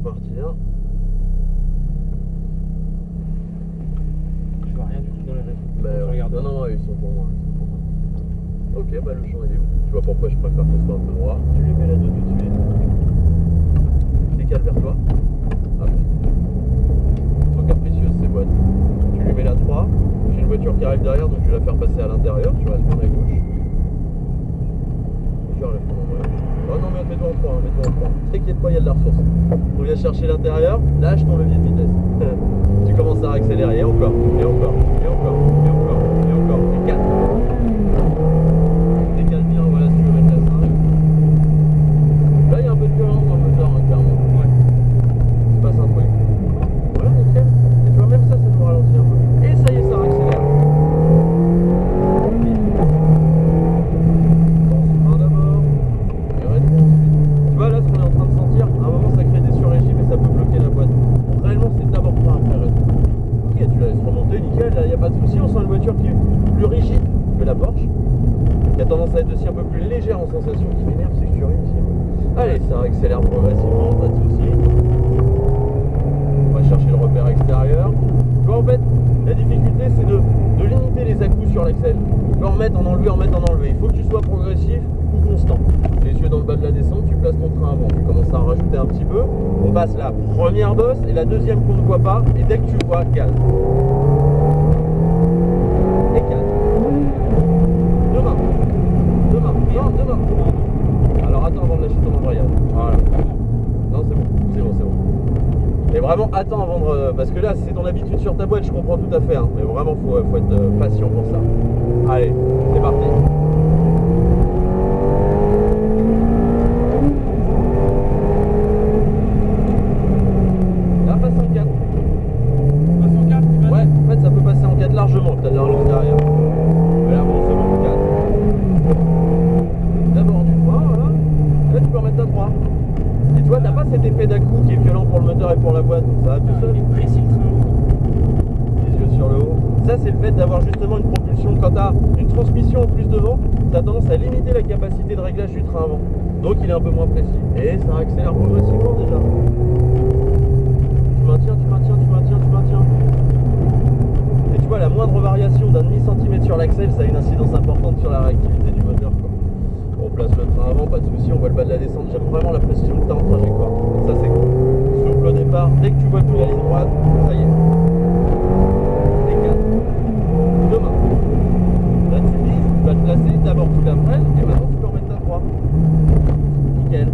repartir. Je vois rien du tout dans les réseaux. Bah, Je regarde. non, ils sont pour moi. Ok, bah le champ il est où? Tu vois pourquoi je préfère qu'on soit un peu droit. Tu les mets là-dedans tout de suite. Décale vers toi. Ah bon. Trop capricieuse ces boîtes. Tu lui mets la 3. J'ai une voiture qui arrive derrière, donc je vais la faire passer à l'intérieur. Tu restes bien à gauche. Je relève ton ombrage. Oh non, mais mets-toi en 3, mets-toi en 3. T'inquiète pas, il y a de la ressource. On vient chercher l'intérieur, lâche ton levier de vitesse. Tu commences à accélérer, et encore, et encore, et encore, et encore, et encore, et 4. Décale bien, voilà, si tu veux mettre la 5. Là, il y a un peu de violence dans le moteur, hein, clairement. Ouais. Il se passe un truc. Voilà, nickel. Et tu vois, même ça nous ralentit un peu. Et ça y est, ça accélère. Pense d'abord. Et rétro ensuite. Tu vois, là, ce qu'on est en train de sentir, à un moment, ça crée des surrégimes et ça peut bloquer la boîte. Donc, réellement, c'est d'abord pas après rétro. Ok, tu la laisses remonter, nickel, là, il n'y a pas de souci. On sent une voiture qui est plus rigide que la Porsche, qui a tendance à être aussi un peu plus légère en sensation. Qui m'énerve, c'est que je suis ici. Allez, ça accélère progressivement, pas de souci. On va chercher le repère extérieur. Tu vois, en fait, la difficulté, c'est de limiter les à-coups sur l'axel. Tu peux en mettre, en enlever, en mettre, en enlever. Il faut que tu sois progressif ou constant. Les yeux dans le bas de la descente, tu places ton train avant. Tu commences à en rajouter un petit peu. On passe la première bosse et la deuxième qu'on ne voit pas. Et dès que tu vois, gaz. Et gaz. Deux mains. Deux mains. Non, deux mains. Alors attends avant de lâcher ton embrayage. Voilà. Non, c'est bon. C'est bon, c'est bon. Et vraiment, attends avant de... Parce que là, c'est ton habitude sur ta boîte, je comprends tout à fait. Hein. Mais vraiment, faut être patient pour ça. Allez, c'est parti. Là, passe en 4. Passe en 4, tu vas. Ouais, en fait, ça peut passer en 4 largement, peut-être dans l'extérieur. Mais là, bon, c'est bon, 4. D'abord du 3, voilà. Là, tu peux remettre ta 3. Et tu vois, t'as pas cet effet d'à-coup qui est violent pour le moteur et pour la boîte, donc ça va tout seul. Il est précis le train. Les yeux sur le haut. Ça, c'est le fait d'avoir justement une propulsion. Quand tu as une transmission en plus devant, ça a tendance à limiter la capacité de réglage du train avant. Donc il est un peu moins précis. Et ça accélère progressivement déjà. Tu maintiens, tu maintiens, tu maintiens, tu maintiens. Et tu vois, la moindre variation d'un demi-centimètre sur l'axel, ça a une incidence importante sur la réactivité du moteur, quoi. On place le train avant, pas de souci, on voit le bas de la descente. J'aime vraiment la précision que tu as en trajectoire. Donc ça, c'est cool. Souple au départ, dès que tu vois plus la ligne droite, ça y est. Deux mains. Là tu vises, tu vas te placer, d'abord tu la freines et maintenant tu peux remettre ta 3. Nickel.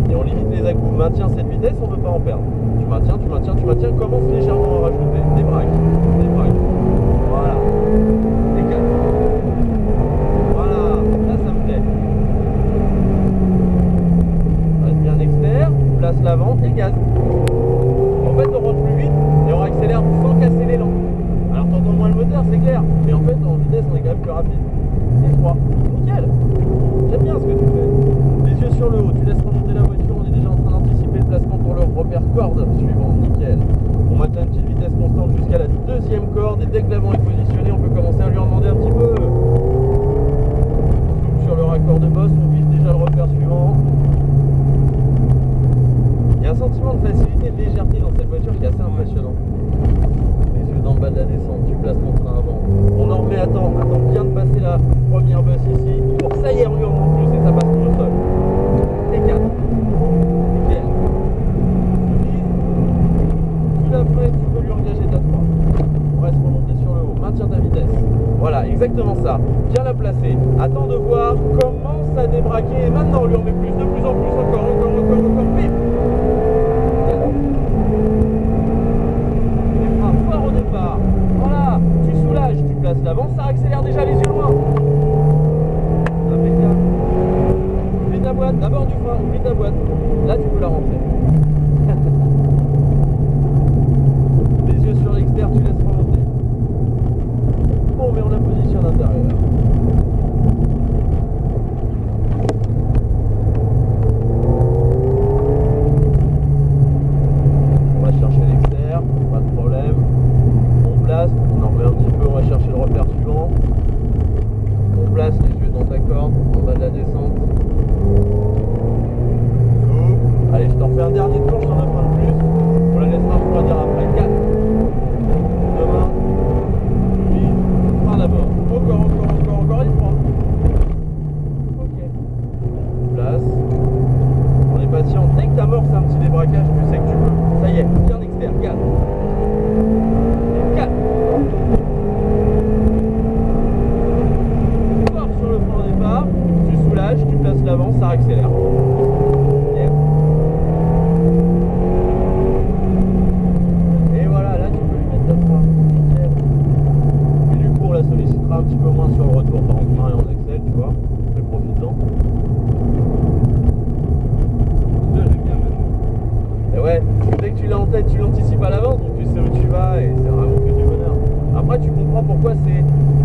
Et on limite les à-coups. Maintiens cette vitesse, on ne veut pas en perdre. Tu maintiens, tu maintiens, tu maintiens, commence légèrement à rajouter. Des braques. Des braques. Voilà. Décale. Voilà, là ça me plaît. Reste bien externe, place l'avant et gaz. En fait on rentre plus vite et on accélère sans casser l'élan. Alors t'entends moins le moteur, c'est clair, mais en fait en vitesse on est quand même plus rapide. Et 3, nickel. J'aime bien ce que tu fais. Les yeux sur le haut, tu laisses remonter la voiture, on est déjà en train d'anticiper le placement pour le repère corde suivant, nickel. On maintient une petite vitesse constante jusqu'à la deuxième corde et dès que l'avant est positionné, on peut commencer à lui en demander un petit peu. Souple sur le raccord de bosse, on vise déjà le repère suivant. Il y a un sentiment de facilité et de légèreté dans cette voiture qui est assez impressionnant. Les yeux dans le bas de la descente, tu places ton train avant. On en remet, attends bien de passer la première bosse ici. Pour ça y est, on lui en monte plus et ça passe tout au sol. Et 4. Nickel. Tu vises, tu la freines, tu peux lui engager ta 3. On reste remonté sur le haut, maintiens ta vitesse. Voilà, exactement ça. Viens la placer. Attends de voir comment ça débraquer. Et maintenant, on lui en met plus, de plus en plus, encore, bim. Fort au départ. Voilà, tu soulages, tu places l'avant, ça accélère déjà les yeux loin. Impeccable. Oublie ta boîte, d'abord du frein, oublie ta boîte. Là tu peux la rentrer. Les yeux sur l'extérieur, tu laisses remonter. On met en la position d'intérieur. t'amorces un petit débraquage, tu sais que tu peux. Ça y est, bien expert, calme. Calme. Fort sur le frein au départ, tu soulages, tu places l'avant, ça accélère. Yeah. Et voilà, là tu peux lui mettre ta frein. Nickel. Et du coup on la sollicitera un petit peu moins sur le retour par en frein et en accel, tu vois. Mais profites-en. Là, j'aime bien maintenant. Et ouais, parce que dès que tu l'as en tête, tu l'anticipes à l'avance, donc tu sais où tu vas et c'est vraiment que du bonheur. Après, tu comprends pourquoi c'est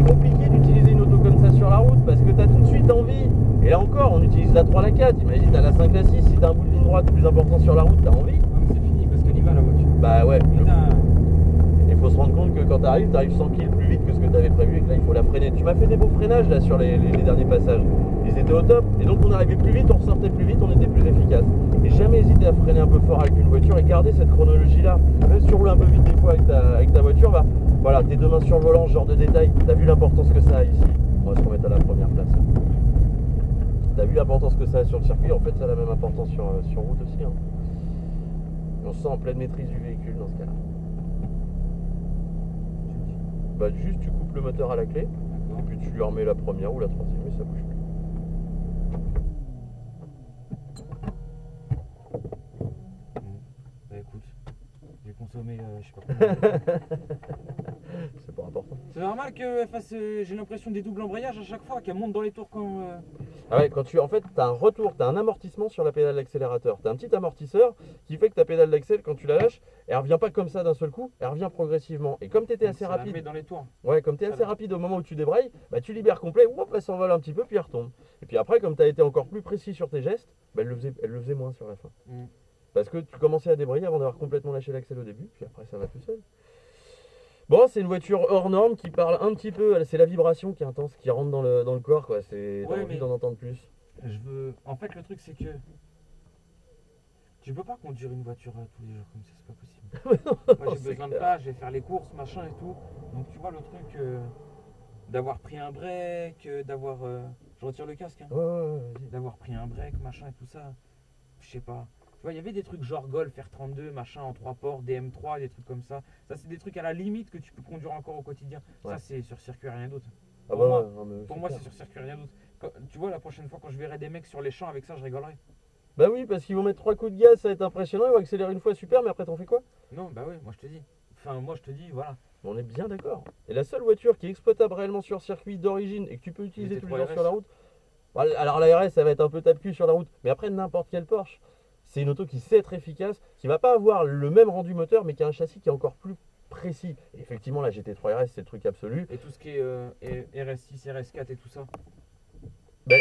compliqué d'utiliser une auto comme ça sur la route, parce que tu as tout de suite envie. Et là encore, on utilise la 3, la 4. Imagine, tu as la 5, la 6. Si tu as un bout de ligne droite plus important sur la route, tu as envie. Ah, mais c'est fini parce qu'elle y va la voiture. Bah ouais. Putain. Il faut se rendre compte que quand tu arrives 100 km plus vite que ce que tu avais prévu et que là, il faut la freiner. Tu m'as fait des beaux freinages là sur les derniers passages. Ils étaient au top. Et donc, on arrivait plus vite, on ressortait plus vite, on était plus efficace. Et jamais hésiter à freiner un peu fort avec une voiture et garder cette chronologie là. Même si tu roules un peu vite des fois avec ta voiture, bah voilà, tes deux mains sur le volant, ce genre de détail. T'as vu l'importance que ça a ici. On va se remettre à la première place. T'as vu l'importance que ça a sur le circuit. En fait, ça a la même importance sur route aussi. Hein. On se sent en pleine maîtrise du véhicule dans ce cas-là. Bah juste tu coupes le moteur à la clé, et puis tu lui remets la première ou la troisième et ça bouge plus. Bah écoute, j'ai consommé je sais pas combien. C'est pas important. C'est normal qu'elle fasse, j'ai l'impression, des doubles embrayages à chaque fois, qu'elle monte dans les tours quand... Ah ouais, quand tu en fait t'as un retour, t'as un amortissement sur la pédale d'accélérateur. T'as un petit amortisseur qui fait que ta pédale d'accel, quand tu la lâches, elle revient pas comme ça d'un seul coup, elle revient progressivement. Et comme tu étais assez ça la rapide, met dans les tours. ouais, comme tu es assez rapide au moment où tu débrailles, bah tu libères complet, hop, elle s'envole un petit peu puis elle retombe. Et puis après, comme tu as été encore plus précis sur tes gestes, bah, elle le faisait moins sur la fin. Parce que tu commençais à débrayer avant d'avoir complètement lâché l'accel au début, puis après ça va tout seul. Bon, c'est une voiture hors norme qui parle un petit peu, c'est la vibration qui est intense, qui rentre dans le corps, quoi. C'est t'as Ouais, envie mais- d'en entendre plus. Je veux... En fait, le truc, c'est que... Tu peux pas conduire une voiture tous les jours comme ça, c'est pas possible. Moi, j'ai C'est besoin de clair. place, je vais faire les courses, machin et tout. Donc, tu vois, le truc d'avoir pris un break, d'avoir... Je retire le casque, hein. Ouais, vas-y. D'avoir pris un break, machin et tout ça. Je sais pas. Tu vois, il y avait des trucs genre Golf R32, machin, en 3 ports, DM3, des trucs comme ça. Ça, c'est des trucs à la limite que tu peux conduire encore au quotidien. Ouais. Ça, c'est sur circuit, rien d'autre. Ah Pour bah moi, ouais, non, mais Pour moi, clair. c'est sur circuit, rien d'autre. Tu vois, la prochaine fois, quand je verrai des mecs sur les champs avec ça, je rigolerai. Bah oui, parce qu'ils vont mettre 3 coups de gaz, ça va être impressionnant, ils vont accélérer une fois, super, mais après t'en fais quoi? Non, bah oui, moi je te dis. Enfin, moi je te dis, voilà. On est bien d'accord. Et la seule voiture qui est exploitable réellement sur circuit d'origine et que tu peux utiliser Les tous les T3 jours RS. sur la route. Alors la RS, ça va être un peu tape-cul sur la route, mais après n'importe quelle Porsche, c'est une auto qui sait être efficace, qui va pas avoir le même rendu moteur, mais qui a un châssis qui est encore plus précis. Et effectivement, la GT3 RS, c'est le truc absolu. Et tout ce qui est RS6, RS4 et tout ça.